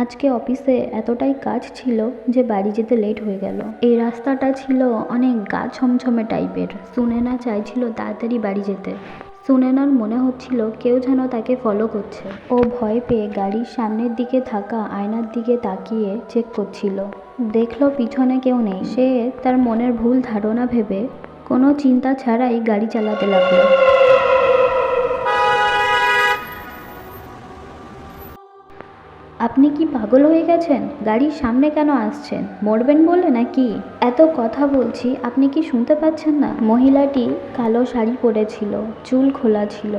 আজকে অফিসে এতটাই কাজ ছিল যে বাড়ি যেতে লেট হয়ে গেল। এই রাস্তাটা ছিল অনেক গা ছমছমে টাইপের। সুনেনা চাইছিল তাড়াতাড়ি বাড়ি যেতে। সুনেনার মনে হচ্ছিল কেউ যেন তাকে ফলো করছে। ও ভয় পেয়ে গাড়ির সামনের দিকে থাকা আয়নার দিকে তাকিয়ে চেক করছিল। দেখলো পিছনে কেউ নেই। সে তার মনের ভুল ধারণা ভেবে কোনো চিন্তা ছাড়াই গাড়ি চালাতে লাগলো। আপনি কি পাগল হয়ে গেছেন? গাড়ির সামনে কেন আসছেন? মরবেন বলে নাকি? এত কথা বলছি, আপনি কি শুনতে পাচ্ছেন না? মহিলাটি কালো শাড়ি পরেছিল, চুল খোলা ছিল।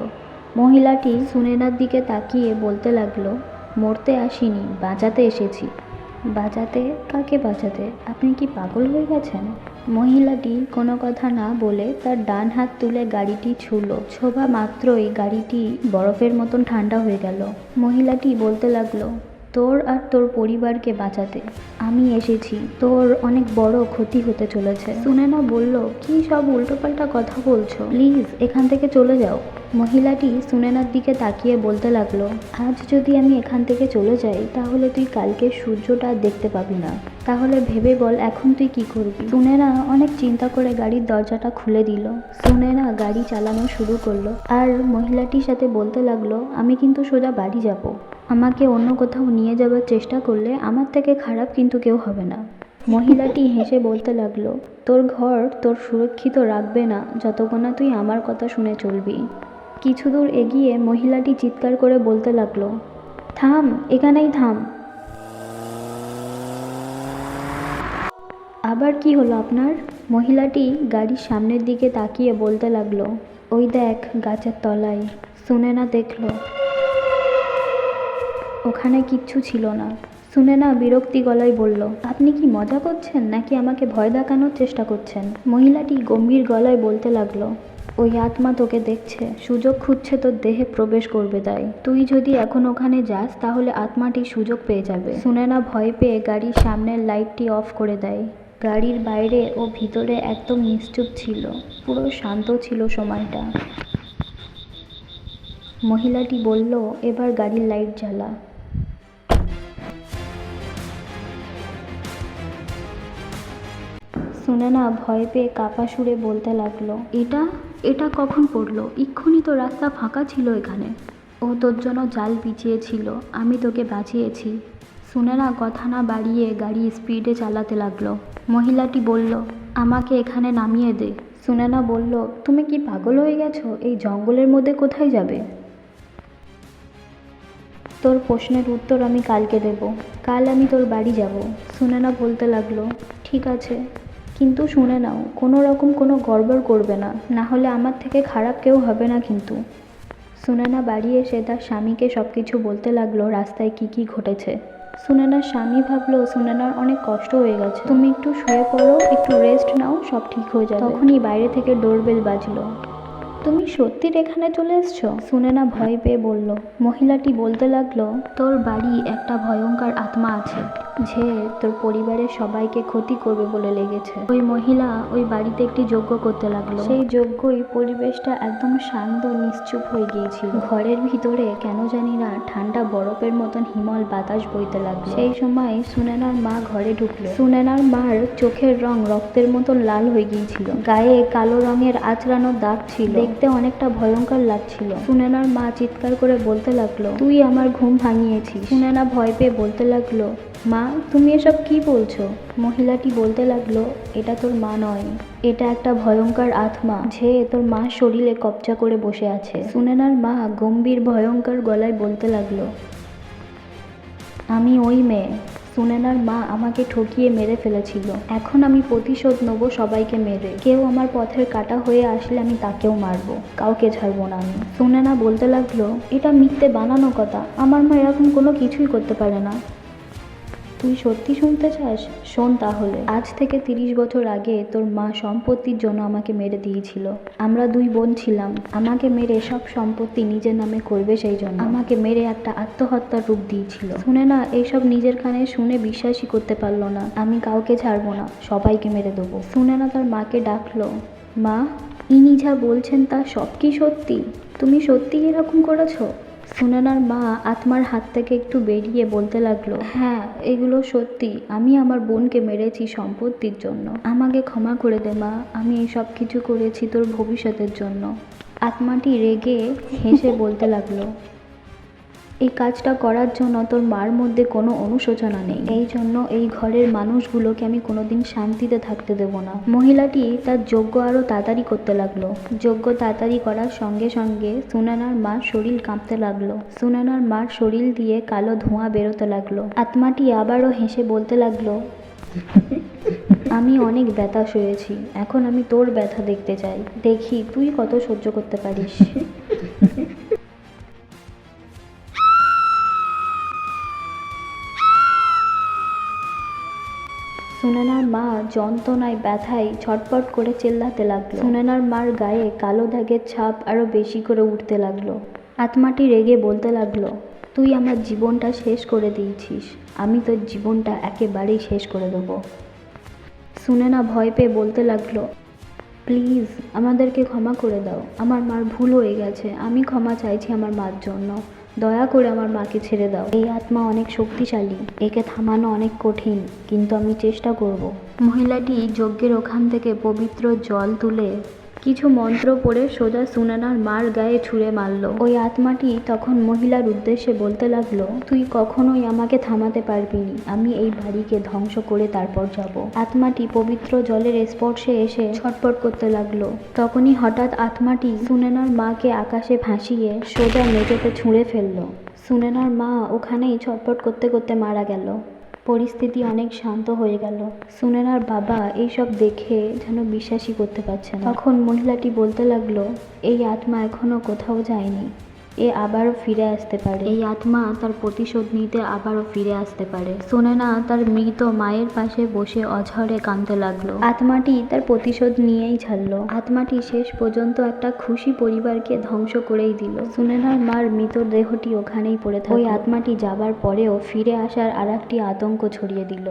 মহিলাটি সুনেনার দিকে তাকিয়ে বলতে লাগলো, মরতে আসিনি, বাঁচাতে এসেছি। বাঁচাতে? কাকে বাঁচাতে? আপনি কি পাগল হয়ে গেছেন? মহিলাটি কোনো কথা না বলে তার ডান হাত তুলে গাড়িটি ছুঁলো। ছোঁয়া মাত্রই গাড়িটি বরফের মতন ঠান্ডা হয়ে গেল। মহিলাটি বলতে লাগলো, তোর আর তোর পরিবারকে বাঁচাতে আমি এসেছি। তোর অনেক বড় ক্ষতি হতে চলেছে। সুনেনা বলল, কি সব উল্টোপাল্টা কথা বলছো? প্লিজ এখান থেকে চলে যাও। মহিলাটি সুনেনার দিকে তাকিয়ে বলতে লাগলো, আজ যদি আমি এখান থেকে চলে যাই তাহলে তুই কালকে সূর্যটা দেখতে পাবি না। তাহলে ভেবে বল এখন তুই কি করবি? সুনেনা অনেক চিন্তা করে গাড়ির দরজাটা খুলে দিল। সুনেনা গাড়ি চালানো শুরু করলো আর মহিলাটির সাথে বলতে লাগলো, আমি কিন্তু সোজা বাড়ি যাব। আমাকে অন্য কোথাও নিয়ে যাবার চেষ্টা করলে আমার থেকে খারাপ কিন্তু কেউ হবে না। মহিলাটি হেসে বলতে লাগলো, তোর ঘর তোর সুরক্ষিত রাখবে না যতক্ষণ না তুই আমার কথা শুনে চলবি। কিছু দূর এগিয়ে মহিলাটি চিৎকার করে বলতে লাগলো, থাম, এখানেই থাম। আবার কি হলো আপনার? মহিলাটি গাড়ির সামনের দিকে তাকিয়ে বলতে লাগলো, ওই দেখ গাছের তলায়। সুনেনা দেখলো ওখানে কিচ্ছু ছিল না। সুনেনা বিরক্তি গলায় বলল, আপনি কি মজা করছেন নাকি আমাকে ভয় দেখানোর চেষ্টা করছেন? মহিলাটি গম্ভীর গলায় বলতে লাগলো, ওই আত্মা তোকে দেখছে, সুযোগ খুঁজছে তোর দেহে প্রবেশ করবে তাই। তুই যদি এখন ওখানে যাস তাহলে আত্মাটি সুযোগ পেয়ে যাবে। সুনেনা ভয় পেয়ে গাড়ির সামনের লাইটটি অফ করে দেয়। গাড়ির বাইরে ও ভিতরে একদম নিশ্চুপ ছিল, পুরো শান্ত ছিল সময়টা। মহিলাটি বলল, এবার গাড়ির লাইট জ্বালা। সুনেনা ভয় পেয়ে কাঁপা সুরে বলতে লাগলো, এটা এটা কখন পড়লো? এক্ষুনি তো রাস্তা ফাঁকা ছিল এখানে। ও তোর জন্য জাল বিছিয়েছিল, আমি তোকে বাঁচিয়েছি। সুনেনা কথা না বাড়িয়ে গাড়ি স্পিডে চালাতে লাগলো। মহিলাটি বলল, আমাকে এখানে নামিয়ে দে। সুনেনা বলল, তুমি কি পাগল হয়ে গেছো? এই জঙ্গলের মধ্যে কোথায় যাবে? তোর প্রশ্নের উত্তর আমি কালকে দেব। কাল আমি তোর বাড়ি যাব। সুনেনা বলতে লাগলো, ঠিক আছে, কিন্তু শুনে নাও কোনো রকম কোনো গড়বড় করবে না, না হলে আমার থেকে খারাপ কেউ হবে না কিন্তু। সুনেনা বাড়ি এসে তার স্বামীকে সব কিছু বলতে লাগলো রাস্তায় কি কি ঘটেছে। সুনেনার স্বামী ভাবলো সুনেনার অনেক কষ্ট হয়ে গেছে, তুমি একটু শুয়ে পড়ো, একটু রেস্ট নাও, সব ঠিক হয়ে যাবে। তখনই বাইরে থেকে ডোরবেল বাজলো। তুমি সত্যির এখানে চলে এসছো? সুনেনা ভয় পেয়ে বলল। মহিলাটি বলতে লাগলো, তোর বাড়ি একটা ভয়ঙ্কর আত্মা আছে যে তোর পরিবারের সবাইকে ক্ষতি করবে বলে লেগেছে। ওই মহিলা ওই বাড়িতে একটি যজ্ঞ করতে লাগলো। সেই যজ্ঞই পরিবেশটা একদম শান্ত নিশ্চুপ হয়ে গিয়েছিল। ঘরের ভিতরে কেন জানি না ঠান্ডা বরফের মতন হিমল বাতাস বইতে লাগলো। সেই সময় সুনেনার মা ঘরে ঢুকলো। সুনেনার মার চোখের রং রক্তের মতন লাল হয়ে গিয়েছিল, গায়ে কালো রঙের আঁচড়ানো দাগ ছিল, দেখতে অনেকটা ভয়ঙ্কর লাগছিল। সুনেনার মা চিৎকার করে বলতে লাগলো, তুই আমার ঘুম ভাঙিয়েছিস। সুনেনা ভয় পেয়ে বলতে লাগলো, মা তুমি এসব কি বলছো? মহিলাটি বলতে লাগলো, এটা তোর মা নয়, এটা একটা ভয়ঙ্কর আত্মা যে তোর মার শরীরে কবজা করে বসে আছে। সুনেনার মা গম্ভীর ভয়ঙ্কর গলায় বলতে লাগলো, আমি ওই মেয়ে। সুনেনার মা আমাকে ঠকিয়ে মেরে ফেলেছিল, এখন আমি প্রতিশোধ নেব সবাইকে মেরে। কেউ আমার পথের কাটা হয়ে আসলে আমি তাকেও মারবো, কাউকে ছাড়বো না আমি। সুনেনা বলতে লাগলো, এটা মিথ্যে বানানো কথা, আমার মা এরকম কোনো কিছুই করতে পারে না। তুই সত্যি শুনতে চাস? শোন তাহলে, আজ থেকে 30 বছর আগে তোর মা সম্পত্তির জন্য আমাকে মেরে দিয়েছিল। আমরা দুই বোন ছিলাম, আমাকে মেরে সব সম্পত্তি নিজের নামে করবে সেই জন্য আমাকে মেরে একটা আত্মহত্যার রূপ দিয়েছিল। শুনে না এইসব নিজের কানে শুনে বিশ্বাসই করতে পারলো না। আমি কাউকে ছাড়বো না, সবাইকে মেরে দেবো। শুনে না তার মাকে ডাকলো। মা, ইনি যা বলছেন তা সব কি সত্যি? তুমি সত্যিই এরকম করেছো? সুনয়নার মা আত্মার হাত থেকে একটু বেরিয়ে বলতে লাগলো, হ্যাঁ, এগুলো সত্যি। আমি আমার বোনকে মেরেছি সম্পত্তির জন্য। আমাকে ক্ষমা করে দে মা, আমি এই সব কিছু করেছি তোর ভবিষ্যতের জন্য। আত্মাটি রেগে হেসে বলতে লাগলো, এই কাজটা করার জন্য তোর মার মধ্যে কোনো অনুশোচনা নেই। এই জন্য এই ঘরের মানুষগুলোকে আমি কোনোদিন শান্তিতে থাকতে দেব না। মহিলাটি তার যজ্ঞ আরও তাড়াতাড়ি করতে লাগলো। যজ্ঞ তাড়াতাড়ি করার সঙ্গে সঙ্গে সুনয়নার মার শরীর কাঁপতে লাগলো। সুনয়নার মার শরীর দিয়ে কালো ধোঁয়া বেরোতে লাগলো। আত্মাটি আবারও হেসে বলতে লাগলো, আমি অনেক ব্যথা সয়েছি, এখন আমি তোর ব্যথা দেখতে চাই। দেখি তুই কত সহ্য করতে পারিস। সুনয়নার মা যন্ত্রণায় ব্যথায় ছটফট করে চেল্লাতে লাগলো। সুনয়নার মার গায়ে কালো দাগের ছাপ আরো বেশি করে উঠতে লাগলো। আত্মাটি রেগে বলতে লাগলো, তুই আমার জীবনটা শেষ করে দিয়েছিস, আমি তোর জীবনটা একেবারেই শেষ করে দেবো। সুনয়না ভয় পেয়ে বলতে লাগলো, প্লিজ আমাদেরকে ক্ষমা করে দাও, আমার মার ভুল হয়ে গেছে, আমি ক্ষমা চাইছি আমার মার জন্য, দয়া করে আমার মাকে ছেড়ে দাও। এই আত্মা অনেক শক্তিশালী, একে থামানো অনেক কঠিন, কিন্তু আমি চেষ্টা করব। মহিলাটি যজ্ঞের ওখান থেকে পবিত্র জল তুলে কিছু মন্ত্র পড়ে সোজা সুনয়নার মার গায়ে ছুঁড়ে মারল। ওই আত্মাটি তখন মহিলার উদ্দেশ্যে বলতে লাগলো, তুই কখনোই আমাকে থামাতে পারবি নি, আমি এই বাড়িকে ধ্বংস করে তারপর যাব। আত্মাটি পবিত্র জলের স্পর্শে এসে ছটফট করতে লাগলো। তখনই হঠাৎ আত্মাটি সুনয়নার মাকে আকাশে ভাসিয়ে সোজা মেঝেতে ছুঁড়ে ফেললো। সুনয়নার মা ওখানেই ছটফট করতে করতে মারা গেল। পরিস্থিতি অনেক শান্ত হয়ে গেল। সুনয়নার বাবা এইসব দেখে যেন বিশ্বাসই করতে পারছে না। তখন মহিলাটি বলতে লাগলো, এই আত্মা এখনো কোথাও যায়নি, এ আবারও ফিরে আসতে পারে। এই আত্মা তার প্রতিশোধ নিতে আবারও ফিরে আসতে পারে। সুনয়না তার মৃত মায়ের পাশে বসে অঝরে কাঁদতে লাগলো। আত্মাটি তার প্রতিশোধ নিয়েই ছাড়লো। আত্মাটি শেষ পর্যন্ত একটা খুশি পরিবারকে ধ্বংস করেই দিল। সুনয়নার মার মৃতদেহটি ওখানেই পড়ে থাকলো। ওই আত্মাটি যাবার পরেও ফিরে আসার আরেকটি আতঙ্ক ছড়িয়ে দিল।